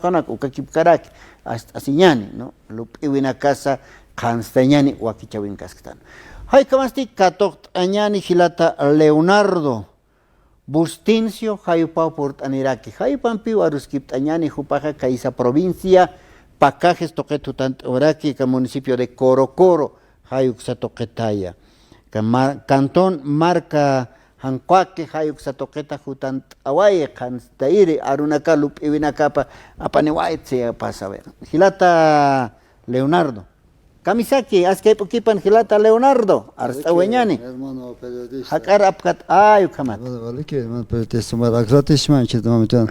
kanak ukakipkarak hasta asiñani, ¿no? Lupiwina casa kanstañani wakichawin kasktan. Hay kamasti katok añani hilata Leonardo Bustincio hayupau portaniraki. Hayupampi waruskip añani hupaja kaisa provincia Pacajes toquetutant oraki ka municipio de Corocoro hayuk sa toquetaya. Cantón Marca Hancuaque hayuk sa toqueta jutant awaye kanstairi arunaka lupiwinakapa apaniwaitse pasa ver. Hilata Leonardo. Kamisaki, askay pukipan hilata Leonardo, arstaweñani. Hermano periodista. Hakar apkat ayu kamat. Vale que hermano periodista, mas agradecimiento de momento.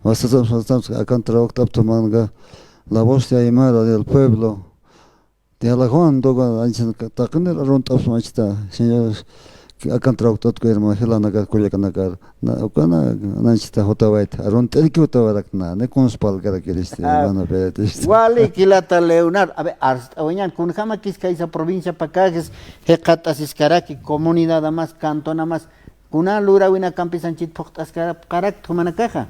Vosotros acá trabajo tomando la voz de Aymara del pueblo. De Alajuan, doga anchen taquner arunta machita, señores. Acá trabajo todo hermano hilana ka kuliakanagar. Na ukana anchita hotawait. Arunta el que hotawarakna, ne conspal karakiriste hermano periodista. Wali kilata Leonardo. A ver, arstaweñan kun jama kiskaisa provincia Pacajes, hekata siskaraki comunidad más cantona más. Kuna lura wina campisanchit poktas karak tumanakaja.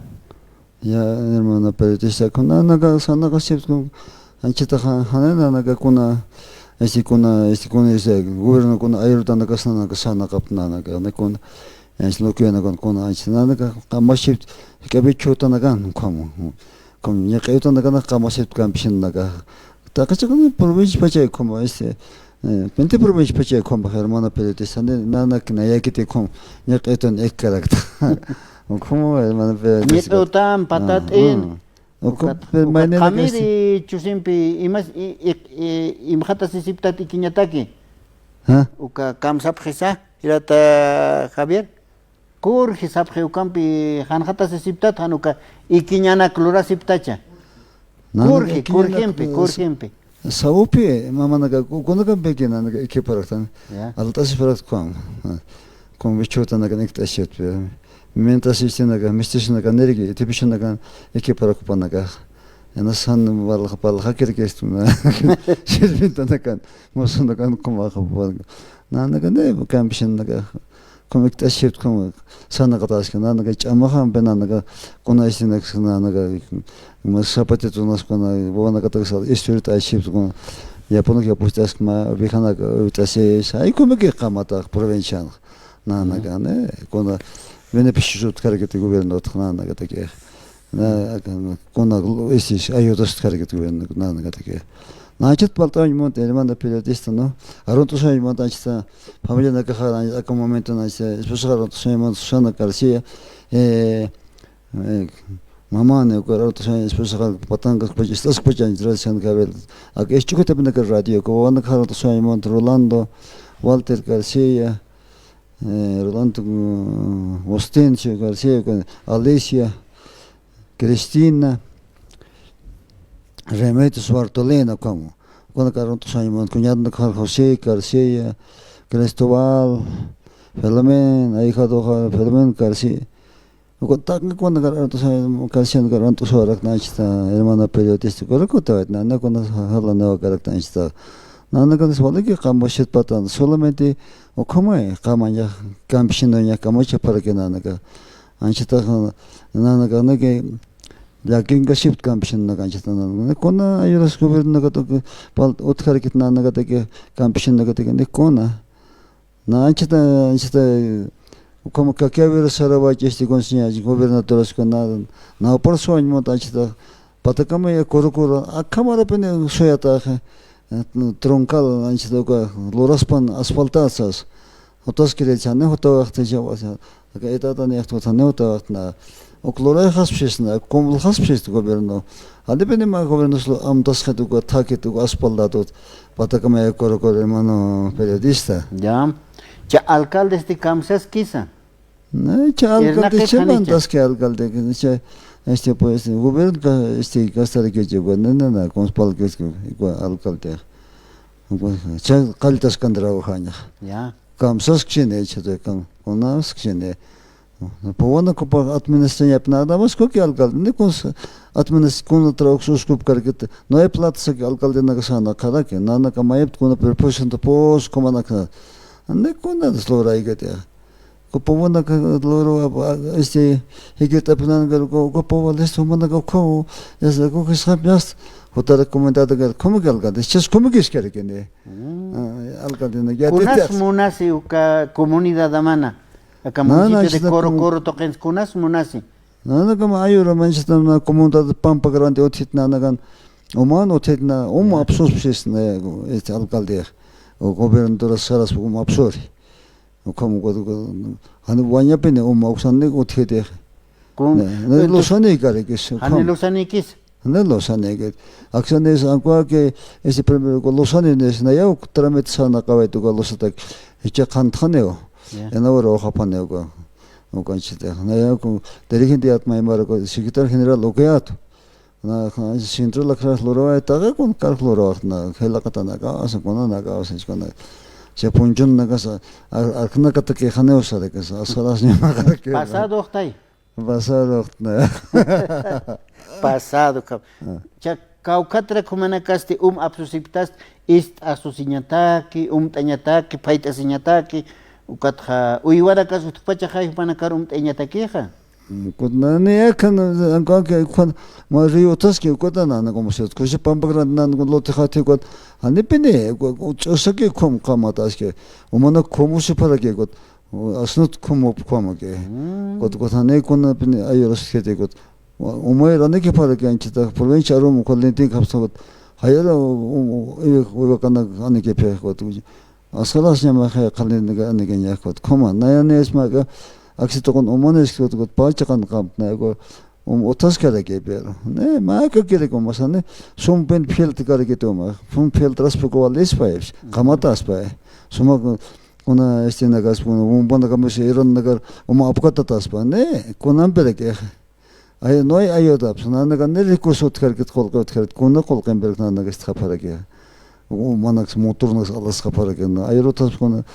Ya hermano periodista, kuna naga sanaga sipku anchita hanena naga kuna ese gobierno kuna ayuda naga sana kapna naga ne kuna es lo que naga kuna anchita naga kamaship kabichuta naga como ya que ayuda naga kamaship kampishin naga takacha kuna provincia pache como ese 20 provincia pache como hermano periodista nana kina yakite como ya que ayuda ekkarakta como hermano periodista Nieto tam patatin. Kamiri chusimpi imas imjata sisiptati kiñataki. Uka kamsap jesa hirata Javier. Kur hisap ukampi hanjata sisiptat hanuka ikiñana klura siptacha. Kurjempi. Saupi mama naga kunaga begina naga ekiparaktan. Altas parak kom bichota naga nektashet. Mientras naga mistishnaga nergi tipishnaga ekiparak naga. Enasan wal hakir kestuna. Shirvinta naga mosunaga kumaga. Naga ne kampishin naga komiktashet kom sanaga taskana naga chamahan benanaga kunaisinaga naga masapati tunas kuna bona katasa историята ашип kuna японок япустас ма бихана утасе сай комики камата провинциан нага не kuna мене пишут карагет губернатор нага таке на kuna эсиш айодас карагет губернатор нага таке значит палтань монт элемент периодиста но арунтусай монт ачта фамилия нага хара ака моменту насе спешал монт шана карсия Mamá ne ukarato sa especial patangas pues estas escuchan tradición cabel. Aquí es chico también que radio, como van a dejar soy Mont Rolando, Walter García, Rolando Ostencio García, Alicia, Cristina, Remedios Bartolena como. Cuando caronto soy Mont cuñado José García, Cristóbal, Filomén, hija de Filomén García. Cuando canción garanto sorak nachta hermana periodista correcto nana cuando hala no caractanista nana cuando se vale que camboshit patan solamente o como camanya campishinonya camocha para que nana anchita nana gana que la kinga shift campishin na ganchita nana kona ayudas gobierno que pal utkar kit nana que campishin na que kona na anchita como que haber sarabach este consciente gobernadores con na por sueño montachita patacama ya corocoro a cámara pene soyata troncal anchita que loraspan asfaltasas otras que chane hoto waqt jawasa que eta tane waqt tane hoto waqt na o clora haspesna como haspes gobierno adepende ma gobierno am das khatu ko thaketu asfaltatot patacama ya corocoro hermano periodista Ya. Ya alcalde de Kamsas quizá. No, ya alcalde chemandas que alcalde que este pues gobierno este gastar que lleva no conspal que igual alcalde. Ya caltas candrao haña. Ya. Kamsas que ne hecho de unas que ne. Пована купа администрация пнада вас коки алкалде не конс администрация траук сускуп каргет но е платса алкалде на гасана караке нана камаеп кона перпошен то пос комана не кона слора игете Kupomana ka loro higit apunan ga kupova lesto mana ga ko ya ko kisapyas Hota recomendado que como que alcalde, chas como que es que ne. Alcalde no ya te. Kunas munasi uka comunidad amana. Acá municipio de Coro toquen kunas munasi. Nada como ayura manchita na comunidad de Pampa Grande otitna nagan. Oman otitna apsos psis ne este alcalde. O gobernador saras apsori. O como han vanya pene ausanne otite. Ne lo sane kare que se. Han lo sane kis. No lo sabe que acciones aunque que ese primero con los años na ya trámite sana acaba tu con los ataques hecha cantaneo en ahora hoja paneo o canchita na ya con dirigente atma embargo con secretario general lo que ato na centro la clase loro está con calculor na hela katana ka asa con na ka asa con se punjon na ka arkna kata que haneo sa de que asaras ni ma ka que pasado octay pasado pasado cha kaukatra kumanakasti absusiptas ist asusiñataki tañataki paita siñataki ukatja uywara kasu tupacha hay panakar tañatakiha Kutnani kan anka que cuando mario taski kutana na como se coche pampagran nan con lote khati kot hanipene osake kom kamatas que umana como se para que kot asnut como que kot hane con pene ayoros que te kot Umayra ne que para que anchita provincia rum colente capsot hayara o kana ane que pe kot asalas llama hay kalin ane que ya kot como nayane esma que axito con humanes que kot pacha kan camp na go otas que que pero ne ma que quiere como sane son pen fielt que toma fun fielt raspo les paes kamatas pae suma una estina gas un banda como se iron nagar apkata tas pa ne konan pere que Ay no hay ayuda, pues nada que no recursos que con no colcan berg nada que está para que manax motornos a las para que no hay otras con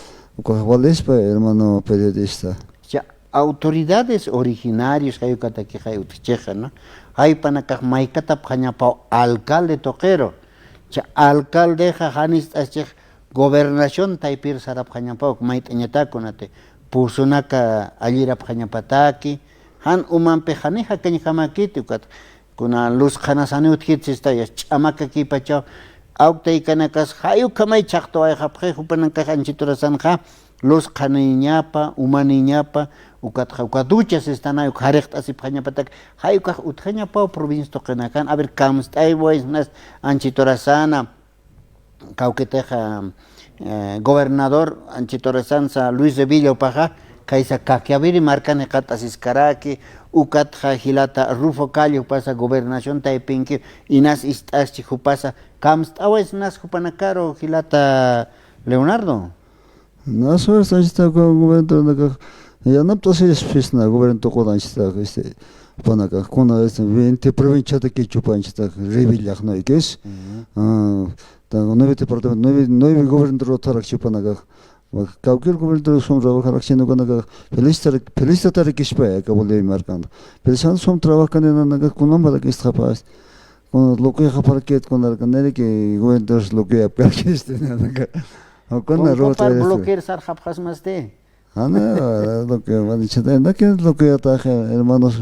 vales hermano periodista. Ya autoridades originarios hay que hay utcheja, ¿no? Hay panacaj maikata pañapao alcalde toquero. Ya alcalde janis achech gobernación taipir sarap pañapao maitañata conate. Pusunaka alira pañapataki. Han pejaneja que ni jamakiti kuna luz janasani utkitsista ya chamaka ki pacha aukte kanakas hayu kamay chakto ay japje hupanan kajanchitura sanja luz khaniñapa umaniñapa ukatuchas están ay karekt asip patak hayu ka utjañapa provincia tokenakan a ver kamstay boys nas anchitura sana kauketeja gobernador anchitura sansa Luis de Villa Paja Kaisa kakiaviri marcane katasis karaki ukatja hilata Rufo Callo pasa gobernación taipinki inas istachi pasa kamstawes nas hupanakaro hilata Leonardo No suerte está con gobierno ya no pasa es fisna gobierno con está este panaka con este 20 provincia de que chupanchita revillag no que es ta 9 departamento 9 gobierno tarak chupanaka Cualquier gobierno son trabajar haciendo con la felicita que espera que vuelve marcando. Pero son trabajan en la con nombre que está capaz. Con lo que para que con la canela que gobierno lo que para que esté o con la rota bloquear sar japjas más de. Ana lo que va diciendo que lo que ataja hermanos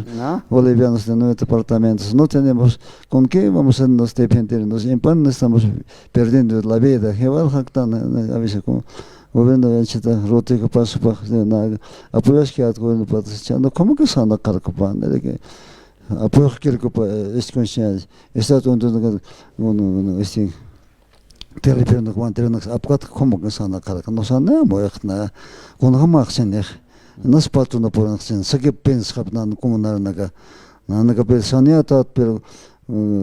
bolivianos de 9 departamentos no tenemos con qué vamos a nos dependernos en pan estamos perdiendo la vida que va jactan a veces como Gobierno de Chita, rote que pasa para nada. Apoyas que al gobierno para echando, ¿cómo que sana carcopan? De que apoyo que es consciente. Está todo este telepierno cuando apgat ¿cómo que sana carca? No sana, moekna. Con jamás sen no es parte no por sen. Sé que piensas que no como nada que persona pero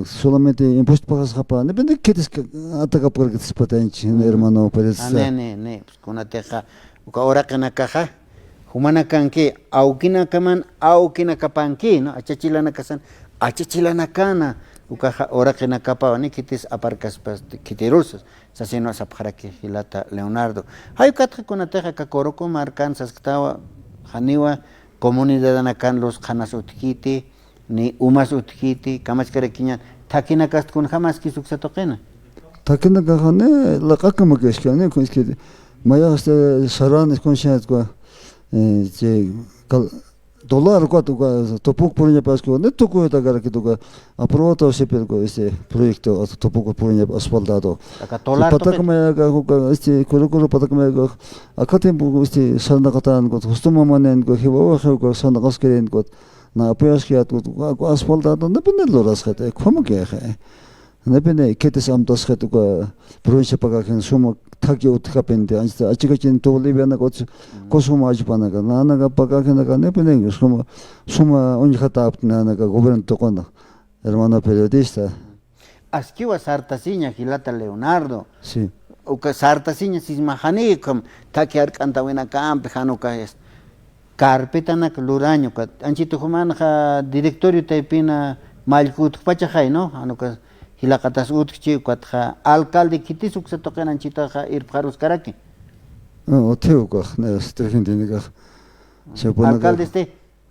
solamente impuesto para escapar. Depende que es que ataca por que te potencia, hermano, parece. Ne, pues con la teja, ahora que na caja, humana canque, aukina kaman, aukina kapanki, ¿no? Achachilana casan, achachilana cana, ucaja, ahora que na capa, ni quites aparcas pas quitirulsos, sasino a sapjara que hilata Leonardo. Hay catja con la teja cacoroco, marcansas que estaba, janiwa, comunidad anacan los janas utkiti, ni umas utkiti kamas kerekiñan takina kast kun jamás kisuk se toqena takina kahane la kakama keskane kun iske maya hasta saran es consciente ko 제 dollar cuatro topuk punya pas ko ne tuku eta gara kituka aprovato sepel ko ese proyecto topuk punya asfaltado Aka tolar to patakmaya ga este kuru patakmaya ga akatem bu este sarna katan ko hustumumanen ko hiwa ko sarna kaskeren ko na apoyas kiat ko asfaltado ne penelo raskhate como que nepene ketes amtas khatuka provincia pagaken sumo 타기 어떻게 벤데 아직까지는 돌리비아나 고소마 아지바나가 나나가 pagaken가 nepene suma onde khata apnaga goberno tocona hermano periodista Askiwa sartasiña Gilata Leonardo. sí Uka sartasiña sismahanikum takiar kantawena campe hanuka es carpetanak luraño ka anchito humanja directorio taipina malkut pachajay no hanuka hilakatas utchi katja alcalde kitisuk se toquen anchito ja ir parus karaki oteo ko ne strefindiniga se pone alcalde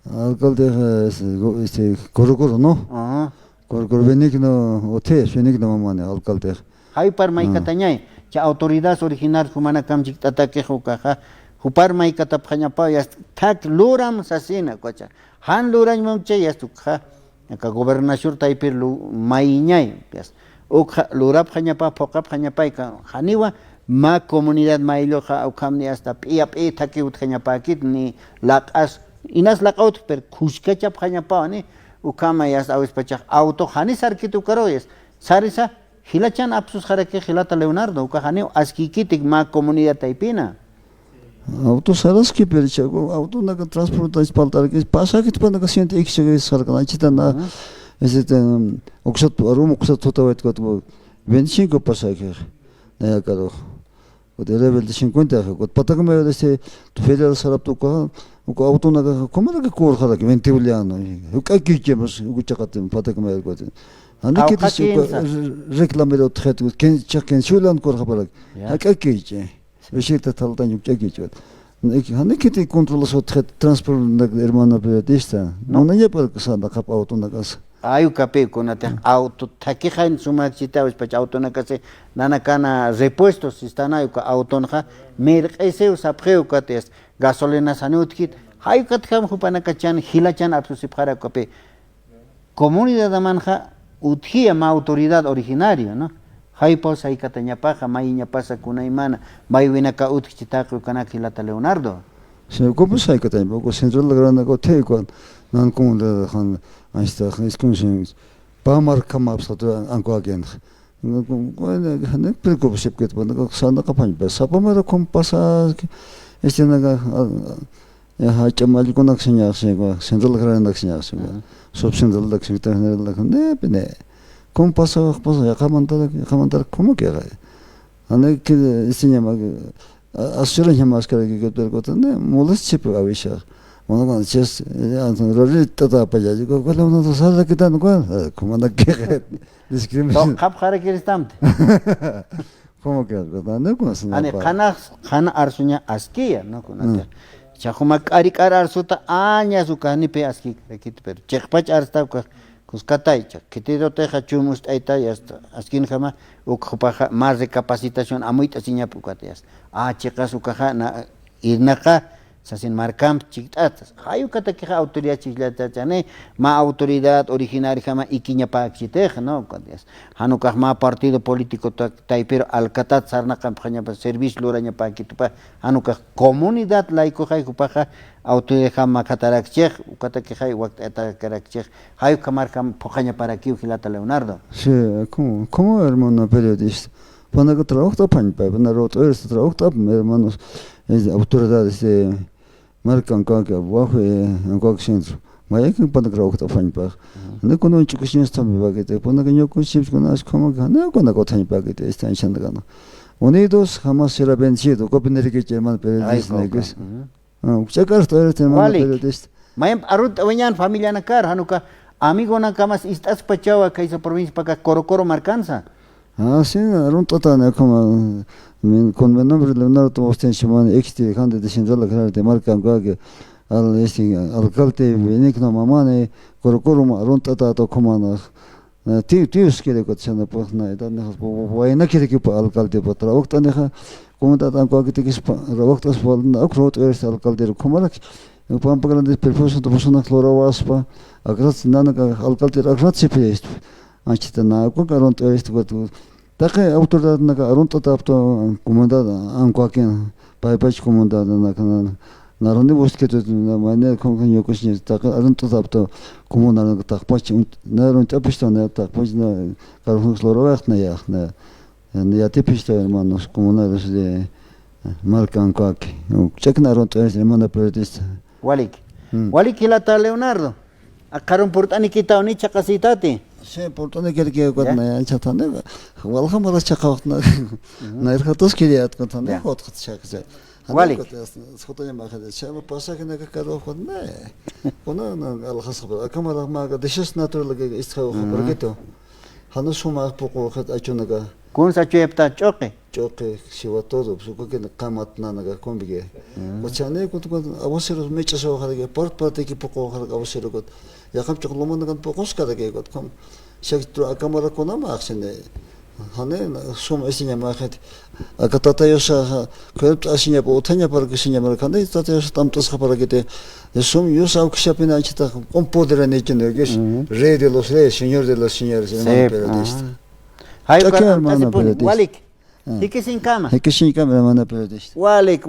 alcalde este corocoro no corocoro benigno ote benigno mamane alcalde hay par mai katañay cha autoridades originales humana kamchik tatake hukaja hupar mai katapjaña pa ya tak luram sasina kocha han luran mamche ya tukha ka gobernación taipir lu maiñay yes ukha lurap jaña pa phokap jaña pa ka haniwa ma comunidad mailoja au kamni hasta piap taki utjaña pa kit ni laqas inas laqaut per khushkacha jaña pa ni ukama yas awis pachak auto hani sarkitu karo yes sarisa hilachan apsus jarake Gilata Leonardo uka hani askikitik ma comunidad taipina auto saraski perchago auto naga transporta espaltar que pasa que pana siente ek chega sarkana chitana ese oksat arum oksat totavet ko 25 pasa que naya karo o de level de 50 ko patagme ese federal sarap to ko auto naga como naga kor khara que 20 uliano uka kichemos uchakat patagme ko ande que reclamero tret ken chaken shulan kor khabarak aka kiche Veshita taltan yukchakich. Hani kiti controlas o transport hermano periodista. No no lleva que anda capa auto na casa. Ayu kape konate auto takija en suma chita pach auto na kase nana kana repuestos están ayu ka auto na mer ese usapjeu kates gasolina sanutkit ayu katkam hupana kachan hilachan absusip khara kape comunidad manja utjia ma autoridad originaria, ¿no? Hay pausa y catañapaja, mayiña pasa kunaimana, mayuina ka utchitaku kana Gilata Leonardo. Se como sai catañapaco central la grande ko te ko nan como de han ansta es como se pa marca maps to anko again. No preocupe se que cuando sanda campaña pasa pa mera com pasa este naga ya chamal ko nakseña se central la grande nakseña se sub central la secretaria la ne pene ¿Cómo pasa ya camantar cómo que ane que se llama asura llamas que pero ne molestia para avisar bueno cuando ches rolita para allá digo cuál uno de sala que tan cuál como anda que discriminación cap jara que estamte cómo que ane cómo se ane khana arsuña askia no con chahuma arik arsuta aña su cani pe aski kit pero chekpach arsta Kuskataicha, que te do teja chumus aita y hasta askin jama ukhupaja más de capacitación amuita siña pukateas. Chicas ukaja na irnaka sasin marcam chiktatas. Hayu kata que autoridad chislata chane ma autoridad originaria jama ikiña pa chiteja, no kateas. Hanukah ma partido político taipero alcatat sarna campaña pa servicio luraña pa kitupa hanukah comunidad laico hay kupaja autoridad jama katarakchej ukata que hay wakta karakchej hay kamarkam pojaña para aquí Gilata Leonardo. Sí, como hermano periodista. Cuando que trabajo pan pa, cuando roto este trabajo hermanos autoridades de marcan que abajo en cualquier centro. Vaya que cuando trabajo pan pa. No cuando un chico sin estar me va que te cuando que yo con chips con as como que no cuando que tan pa que te está echando gana. Unidos jamás será vencido. Copenhague que hermano periodista negros. Checar todo este hermano periodista. Mayam arut awenyan familia nakar hanuka amigo na kamas istas pachawa kaisa provincia para Corocoro Marcanza. Sí, un total como con mi nombre Leonardo Tomostén Shimon, exti cande de Central de marca que al alcalde Benigno Mamane, Corocoro, un total como tíos quiere que se no pues nada, entonces bueno quiere que para alcalde para trabajo, entonces como está tan cualquier que es trabajo, entonces no creo que es alcalde, como la que para pagar el perfume, pues una flora waspa, acá nada que alcalde acá se pide esto, antes de nada, con caron todo esto que tú, taque autoridad naga aronta tapto comunidad an cualquier paipach comunidad naga narandi busqueto na manera con yo que se taque aronta tapto comunidad tapach naron tapista na tapach na carlos loroach na ya tipista hermanos comunidades de marcan cualquier check naronta es hermana periodista Walik hilata Leonardo akaron portani kita oni chakasitati sí, por donde quiere que cuando ya chatane, walha mala chakawtna, na irhatos quería contane, hot chakse. Walik. Sotanya magade, chama pasa que naga kado khone. Ona na alhas khaba, kamara maga deshas natural ge isthaw khabargeto. Hanu suma poco khat achunaga. Kun sa chepta choque. Choque siwa todo, suko que qamat naga kombige. Ochane kutu awasero mechaso khadege, parte ki poco khadega awasero got. Ya kam chok lomon nagan pokos kadege got kam. Sektor kamara kona ma aksene. Hane sum esinya ma khat. Akatata yosa kwept asinya po otanya par kisinya mar khande tata yosa tamtos khapara gete. Sum yosa ukshapina achita compodera nechene gesh. Rey de los reyes, señor de los señores, hermano periodista. Hay Walik. Hiki sin cama. Hay que sin cámara, hermano periodista. Walik